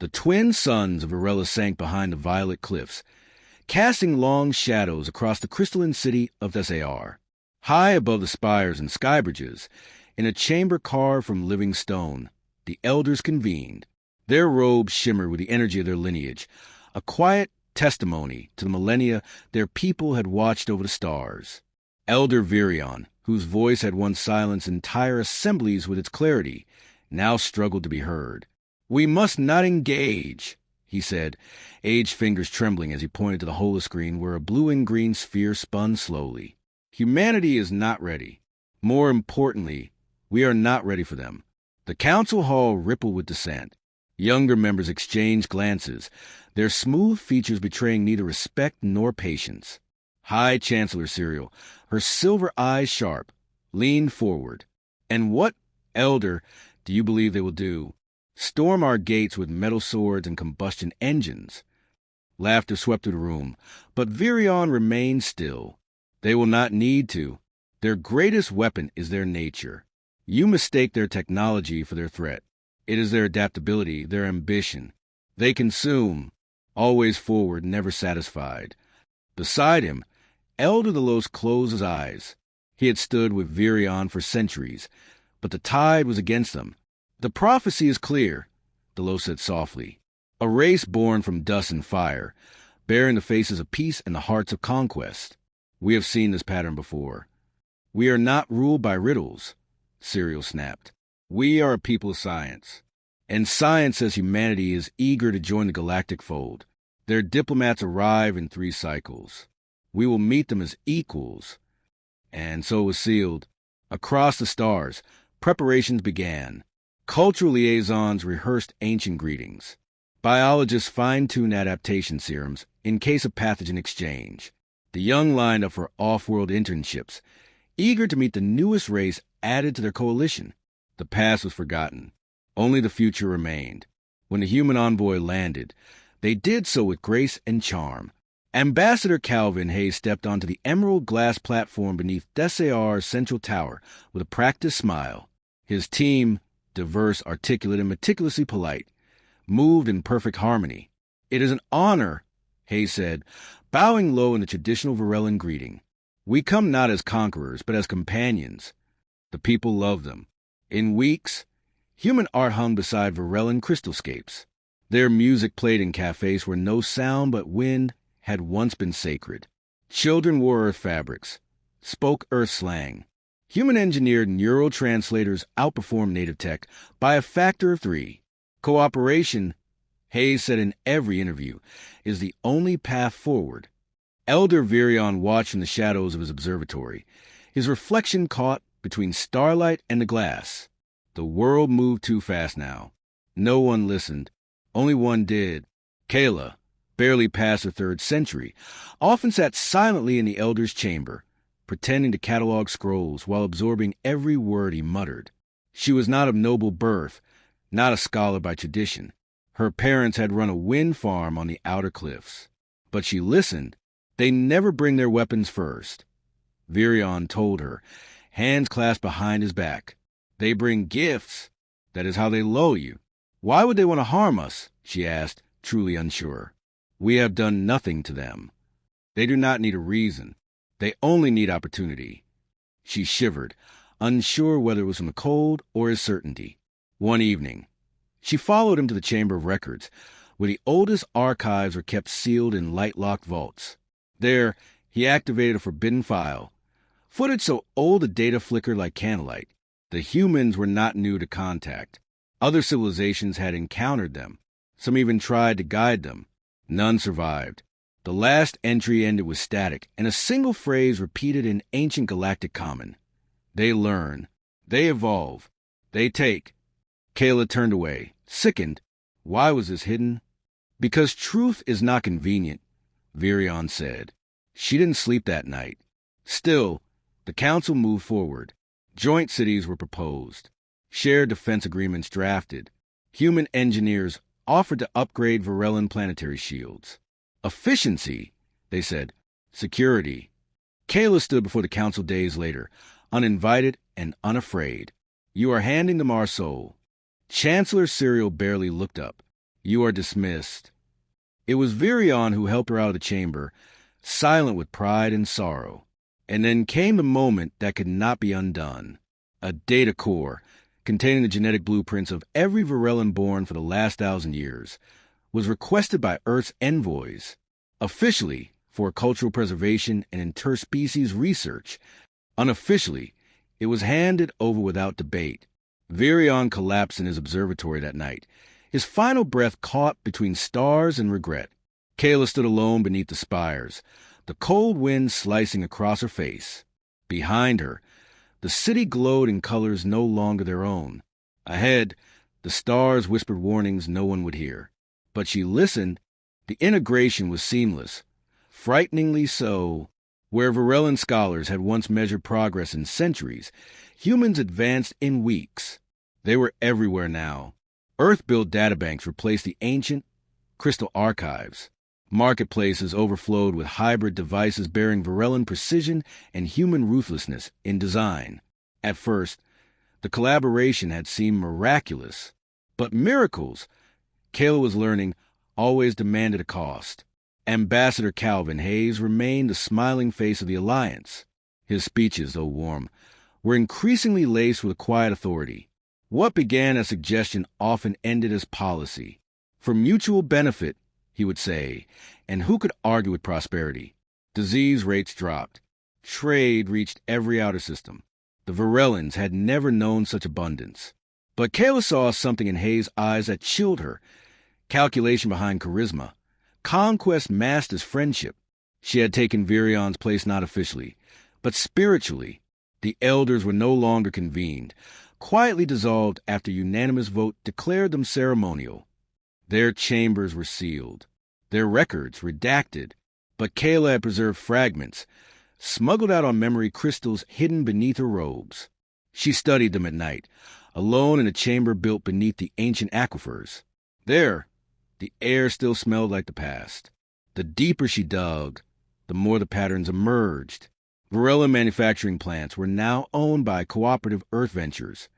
The twin suns of Virellans sank behind the violet cliffs, casting long shadows across the crystalline city of Thessar. High above the spires and skybridges, in a chamber carved from living stone, the elders convened. Their robes shimmered with the energy of their lineage, a quiet testimony to the millennia their people had watched over the stars. Elder Virellans, whose voice had once silenced entire assemblies with its clarity, now struggled to be heard. "We must not engage," he said, aged fingers trembling as he pointed to the holoscreen where a blue and green sphere spun slowly. "Humanity is not ready. More importantly, we are not ready for them." The council hall rippled with dissent. Younger members exchanged glances, their smooth features betraying neither respect nor patience. High Chancellor Cyril, her silver eyes sharp, leaned forward. "And what, Elder, do you believe they will do? Storm our gates with metal swords and combustion engines?" Laughter swept through the room, but Virellans remained still. "They will not need to. Their greatest weapon is their nature. You mistake their technology for their threat. It is their adaptability, their ambition. They consume, always forward, never satisfied." Beside him, Elder Delos closed his eyes. He had stood with Virellans for centuries, but the tide was against them. "The prophecy is clear," Delos said softly. "A race born from dust and fire, bearing the faces of peace and the hearts of conquest. We have seen this pattern before." "We are not ruled by riddles," Cyril snapped. "We are a people of science. And science says humanity is eager to join the galactic fold. Their diplomats arrive in 3 cycles. We will meet them as equals." And so it was sealed. Across the stars, preparations began. Cultural liaisons rehearsed ancient greetings. Biologists fine-tuned adaptation serums in case of pathogen exchange. The young lined up for off-world internships, eager to meet the newest race added to their coalition. The past was forgotten. Only the future remained. When the human envoy landed, they did so with grace and charm. Ambassador Calvin Hayes stepped onto the emerald glass platform beneath Thessar's central tower with a practiced smile. His team, diverse, articulate, and meticulously polite, moved in perfect harmony. "It is an honor," Hayes said, bowing low in the traditional Virellans greeting. "We come not as conquerors, but as companions." The people loved them. In weeks, human art hung beside Virellans crystallscapes. Their music played in cafes where no sound but wind had once been sacred. Children wore earth fabrics, spoke earth slang. Human-engineered neural translators outperformed native tech by a factor of 3. Cooperation, Hayes said in every interview, is the only path forward. Elder Virellans watched from the shadows of his observatory, his reflection caught between starlight and the glass. The world moved too fast now. No one listened. Only one did. Kaela, barely past her 3rd century, often sat silently in the elder's chamber, pretending to catalog scrolls while absorbing every word he muttered. She was not of noble birth, not a scholar by tradition. Her parents had run a wind farm on the outer cliffs. But she listened. "They never bring their weapons first," Virellans told her, hands clasped behind his back. "They bring gifts. That is how they lull you." "Why would they want to harm us?" she asked, truly unsure. "We have done nothing to them. They do not need a reason. They only need opportunity." She shivered, unsure whether it was from the cold or his certainty. One evening, she followed him to the Chamber of Records, where the oldest archives were kept sealed in light-locked vaults. There, he activated a forbidden file, footage so old the data flickered like candlelight. The humans were not new to contact. Other civilizations had encountered them. Some even tried to guide them. None survived. The last entry ended with static and a single phrase repeated in ancient galactic common. "They learn. They evolve. They take." Kaela turned away, sickened. Why was this hidden? "Because truth is not convenient," Virellans said. She didn't sleep that night. Still, the council moved forward. Joint cities were proposed. Shared defense agreements drafted. Human engineers offered to upgrade Virellans planetary shields. Efficiency, they said. Security. Kaela stood before the council days later, uninvited and unafraid. "You are handing them our soul." Chancellor Cyril barely looked up. You are dismissed. It was Virion who helped her out of the chamber, silent with pride and sorrow. And then came the moment that could not be undone. A data core, containing the genetic blueprints of every Virellan born for the last 1,000 years, was requested by Earth's envoys, officially for cultural preservation and interspecies research. Unofficially, it was handed over without debate. Virion collapsed in his observatory that night, his final breath caught between stars and regret. Kaela stood alone beneath the spires, the cold wind slicing across her face. Behind her, the city glowed in colors no longer their own. Ahead, the stars whispered warnings no one would hear. But she listened. The integration was seamless, frighteningly so. Where Virellan scholars had once measured progress in centuries, humans advanced in weeks. They were everywhere now. Earth-built databanks replaced the ancient crystal archives. Marketplaces overflowed with hybrid devices bearing Virellan precision and human ruthlessness in design. At first, the collaboration had seemed miraculous. But miracles, Kaela was learning, always demanded a cost. Ambassador Calvin Hayes remained the smiling face of the Alliance. His speeches, though warm, were increasingly laced with a quiet authority. What began as suggestion often ended as policy. For mutual benefit, he would say, and who could argue with prosperity? Disease rates dropped. Trade reached every outer system. The Virellans had never known such abundance. But Kaela saw something in Hayes' eyes that chilled her. Calculation behind charisma. Conquest masked his friendship. She had taken Virion's place not officially, but spiritually. The elders were no longer convened, quietly dissolved after unanimous vote declared them ceremonial. Their chambers were sealed, their records redacted, but Kaela had preserved fragments, smuggled out on memory crystals hidden beneath her robes. She studied them at night, alone in a chamber built beneath the ancient aquifers. There, the air still smelled like the past. The deeper she dug, the more the patterns emerged. Virellan manufacturing plants were now owned by cooperative Earth ventures.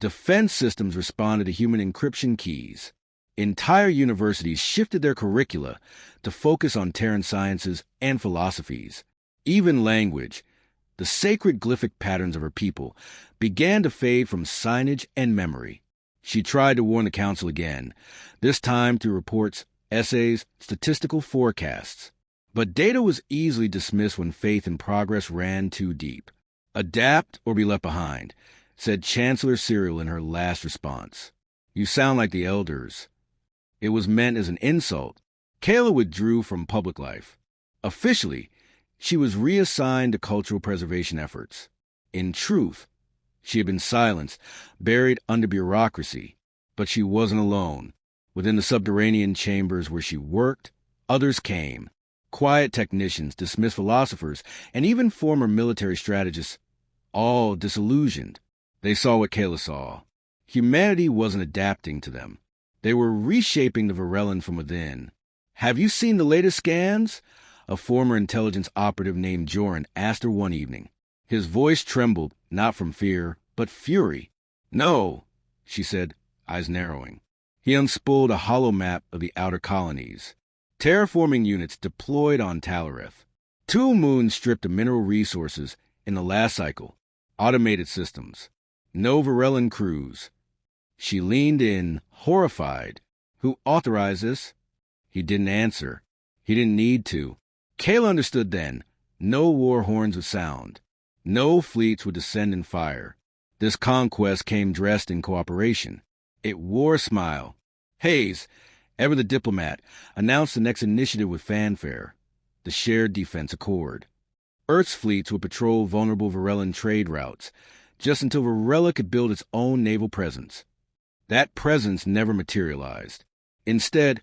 Defense systems responded to human encryption keys. Entire universities shifted their curricula to focus on Terran sciences and philosophies. Even language, the sacred glyphic patterns of her people, began to fade from signage and memory. She tried to warn the council again, this time through reports, essays, statistical forecasts. But data was easily dismissed when faith in progress ran too deep. Adapt or be left behind, said Chancellor Cyril in her last response. You sound like the elders. It was meant as an insult. Kaela withdrew from public life. Officially, she was reassigned to cultural preservation efforts. In truth, she had been silenced, buried under bureaucracy. But she wasn't alone. Within the subterranean chambers where she worked, others came. Quiet technicians, dismissed philosophers, and even former military strategists, all disillusioned. They saw what Kaela saw. Humanity wasn't adapting to them. They were reshaping the Virellan from within. Have you seen the latest scans? A former intelligence operative named Joran asked her one evening. His voice trembled, not from fear, but fury. No, she said, eyes narrowing. He unspooled a hollow map of the outer colonies. Terraforming units deployed on Talareth. 2 moons stripped of mineral resources in the last cycle. Automated systems. No Virellan crews. She leaned in, horrified. Who authorized this? He didn't answer. He didn't need to. Kaela understood then. No war horns would sound. No fleets would descend in fire. This conquest came dressed in cooperation. It wore a smile. Hayes, ever the diplomat, announced the next initiative with fanfare. The Shared Defense Accord. Earth's fleets would patrol vulnerable Virellan trade routes, just until Virella could build its own naval presence. That presence never materialized. Instead,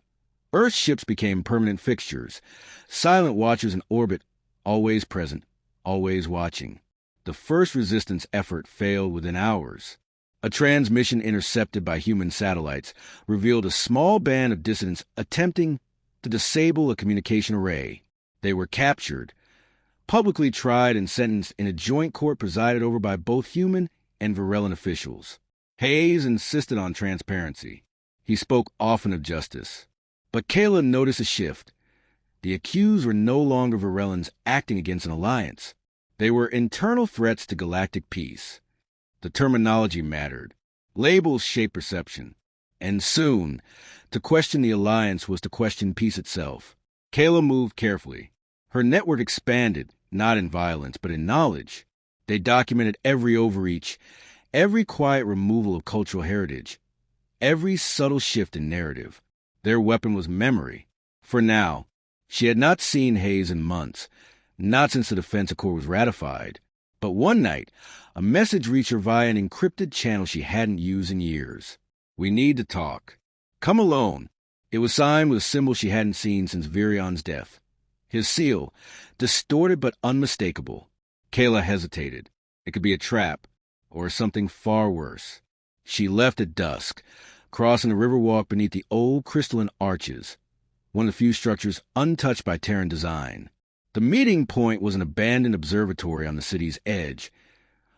Earth's ships became permanent fixtures, silent watchers in orbit, always present, always watching. The first resistance effort failed within hours. A transmission intercepted by human satellites revealed a small band of dissidents attempting to disable a communication array. They were captured, publicly tried and sentenced in a joint court presided over by both human and Virellan officials. Hayes insisted on transparency. He spoke often of justice. But Kaela noticed a shift. The accused were no longer Virellans acting against an alliance. They were internal threats to galactic peace. The terminology mattered. Labels shaped perception. And soon, to question the alliance was to question peace itself. Kaela moved carefully. Her network expanded, not in violence, but in knowledge. They documented every overreach, every quiet removal of cultural heritage, every subtle shift in narrative. Their weapon was memory. For now, she had not seen Hayes in months, not since the Defense Accord was ratified. But one night, a message reached her via an encrypted channel she hadn't used in years. "We need to talk. Come alone." It was signed with a symbol she hadn't seen since Virellans' death. His seal, distorted but unmistakable. Kaela hesitated. It could be a trap, or something far worse. She left at dusk, crossing the river walk beneath the old crystalline arches, one of the few structures untouched by Terran design. The meeting point was an abandoned observatory on the city's edge,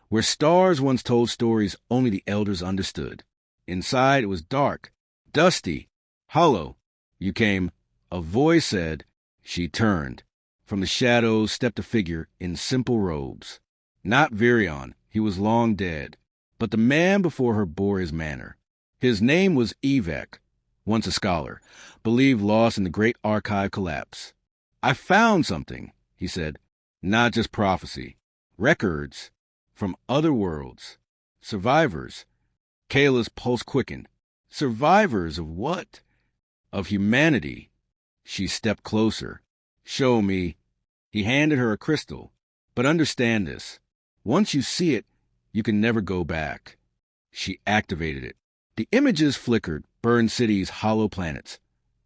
where stars once told stories only the elders understood. Inside it was dark, dusty, hollow. "You came," a voice said. She turned. From the shadows stepped a figure in simple robes. Not Virellans, he was long dead, but the man before her bore his manner. His name was Evek, once a scholar, believed lost in the great archive collapse. "I found something," he said. "Not just prophecy. Records from other worlds. Survivors." Kaela's pulse quickened. Survivors of what? Of humanity. She stepped closer. "Show me." He handed her a crystal. "But understand this. Once you see it, you can never go back." She activated it. The images flickered, burned cities, hollow planets.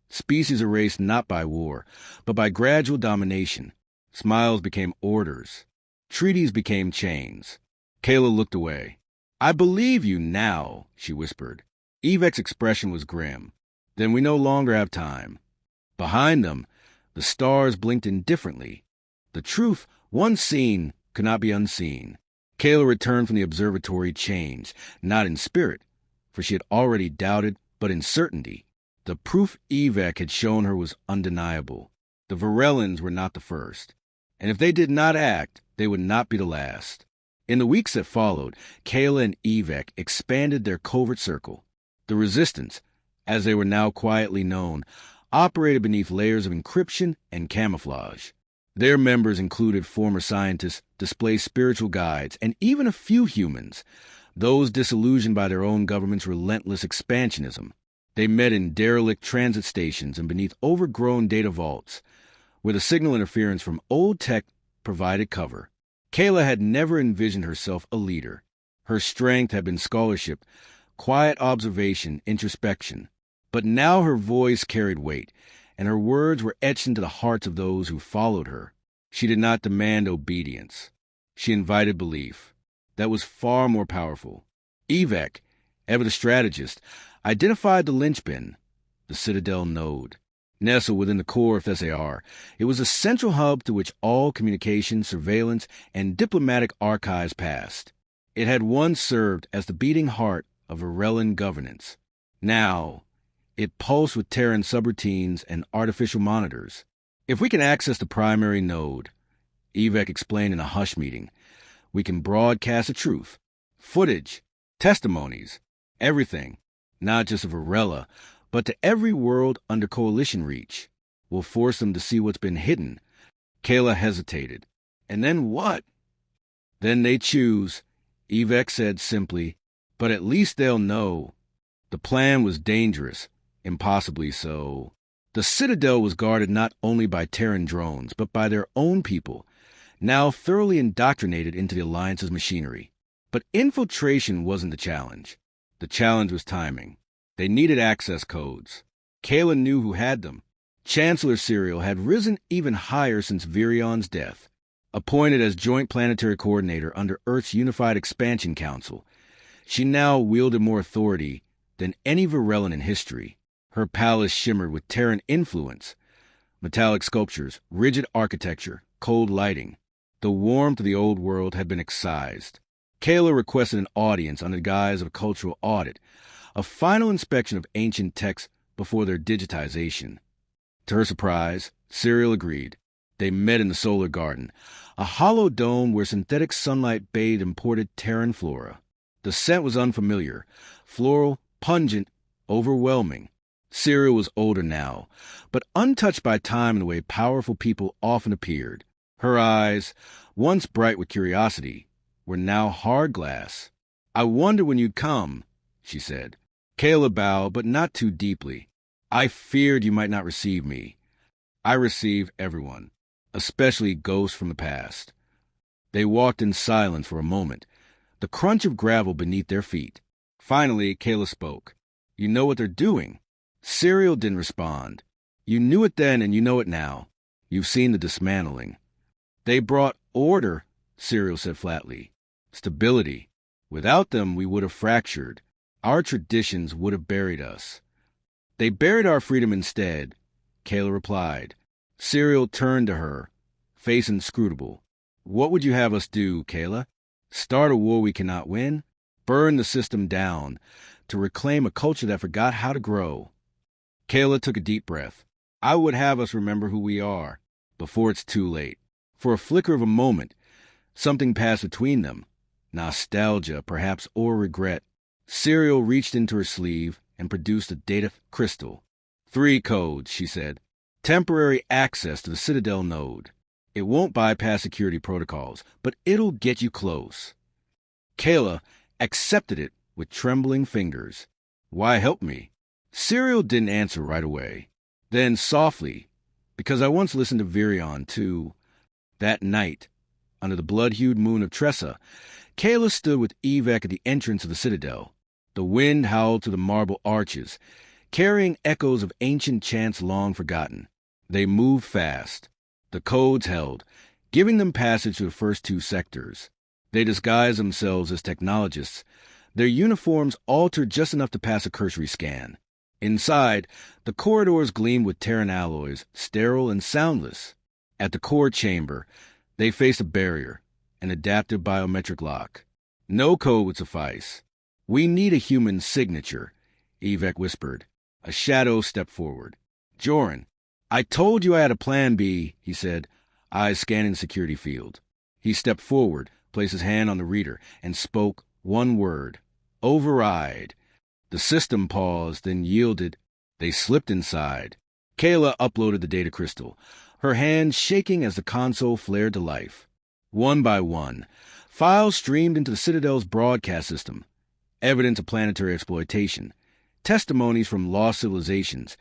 Species erased not by war, but by gradual domination. Smiles became orders. Treaties became chains. Kaela looked away. "I believe you now," she whispered. Evek's expression was grim. "Then we no longer have time." Behind them, the stars blinked indifferently. The truth, once seen, could not be unseen. Kaela returned from the observatory changed, not in spirit, for she had already doubted, but in certainty. The proof Evek had shown her was undeniable. The Virellans were not the first, and if they did not act, they would not be the last. In the weeks that followed, Kaela and Evek expanded their covert circle. The Resistance, as they were now quietly known, operated beneath layers of encryption and camouflage. Their members included former scientists, displaced spiritual guides, and even a few humans, those disillusioned by their own government's relentless expansionism. They met in derelict transit stations and beneath overgrown data vaults, where the signal interference from old tech provided cover. Kaela had never envisioned herself a leader. Her strength had been scholarship, quiet observation, introspection. But now her voice carried weight, and her words were etched into the hearts of those who followed her. She did not demand obedience. She invited belief. That was far more powerful. Evek, ever the strategist, identified the linchpin, the Citadel node. Nestled within the core of SAR, it was a central hub to which all communication, surveillance, and diplomatic archives passed. It had once served as the beating heart of Virellan governance. Now, it pulsed with Terran subroutines and artificial monitors. "If we can access the primary node," Evek explained in a hush meeting, "we can broadcast the truth. Footage, testimonies, everything. Not just of Virella, but to every world under coalition reach. We'll force them to see what's been hidden." Kaela hesitated. "And then what?" "Then they choose," Evek said simply. "But at least they'll know." The plan was dangerous, impossibly so. The Citadel was guarded not only by Terran drones, but by their own people, now thoroughly indoctrinated into the Alliance's machinery. But infiltration wasn't the challenge. The challenge was timing. They needed access codes. Kaela knew who had them. Chancellor Serial had risen even higher since Virellans' death. Appointed as Joint Planetary Coordinator under Earth's Unified Expansion Council, she now wielded more authority than any Virellan in history. Her palace shimmered with Terran influence. Metallic sculptures, rigid architecture, cold lighting. The warmth of the old world had been excised. Kaela requested an audience under the guise of a cultural audit, a final inspection of ancient texts before their digitization. To her surprise, Serial agreed. They met in the solar garden, a hollow dome where synthetic sunlight bathed imported Terran flora. The scent was unfamiliar, floral, pungent, overwhelming. Serial was older now, but untouched by time in the way powerful people often appeared. Her eyes, once bright with curiosity, were now hard glass. "I wonder when you'd come," she said. Kaela bowed, but not too deeply. "I feared you might not receive me. I receive everyone, especially ghosts from the past." They walked in silence for a moment, the crunch of gravel beneath their feet. Finally, Kaela spoke. "You know what they're doing?" Serial didn't respond. "You knew it then and you know it now. You've seen the dismantling." "They brought order," Serial said flatly. "Stability. Without them, we would have fractured. Our traditions would have buried us." "They buried our freedom instead," Kaela replied. Serial turned to her, face inscrutable. "What would you have us do, Kaela? Start a war we cannot win? Burn the system down to reclaim a culture that forgot how to grow?" Kaela took a deep breath. "I would have us remember who we are, before it's too late." For a flicker of a moment, something passed between them. Nostalgia, perhaps, or regret. Serial reached into her sleeve and produced a data crystal. 3 codes, she said. Temporary access to the Citadel node. It won't bypass security protocols, but it'll get you close. Kaela accepted it with trembling fingers. "Why help me?" Serial didn't answer right away. Then softly, "Because I once listened to Virellans too." That night, under the blood-hued moon of Tressa, Kaela stood with Evek at the entrance of the Citadel. The wind howled through the marble arches, carrying echoes of ancient chants long forgotten. They moved fast. The codes held, giving them passage to the first 2 sectors. They disguised themselves as technologists, their uniforms altered just enough to pass a cursory scan. Inside, the corridors gleamed with Terran alloys, sterile and soundless. At the core chamber, they faced a barrier, an adaptive biometric lock. No code would suffice. "We need a human signature," Evek whispered. A shadow stepped forward. "Joran, I told you I had a plan B," he said, eyes scanning the security field. He stepped forward, placed his hand on the reader, and spoke one word. "Override." The system paused, then yielded. They slipped inside. Kaela uploaded the data crystal, her hand shaking as the console flared to life. One by one, files streamed into the Citadel's broadcast system. Evidence of planetary exploitation, testimonies from lost civilizations,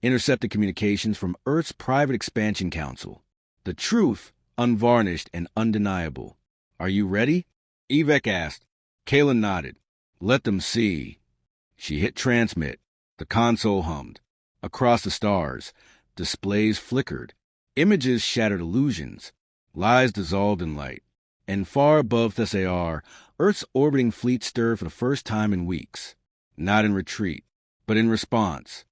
intercepted communications from Earth's private expansion council. The truth, unvarnished and undeniable. "Are you ready?" Evek asked. Kaela nodded. "Let them see." She hit transmit. The console hummed. Across the stars, displays flickered. Images shattered illusions. Lies dissolved in light. And far above Thessar, Earth's orbiting fleet stirred for the first time in weeks. Not in retreat, but in response.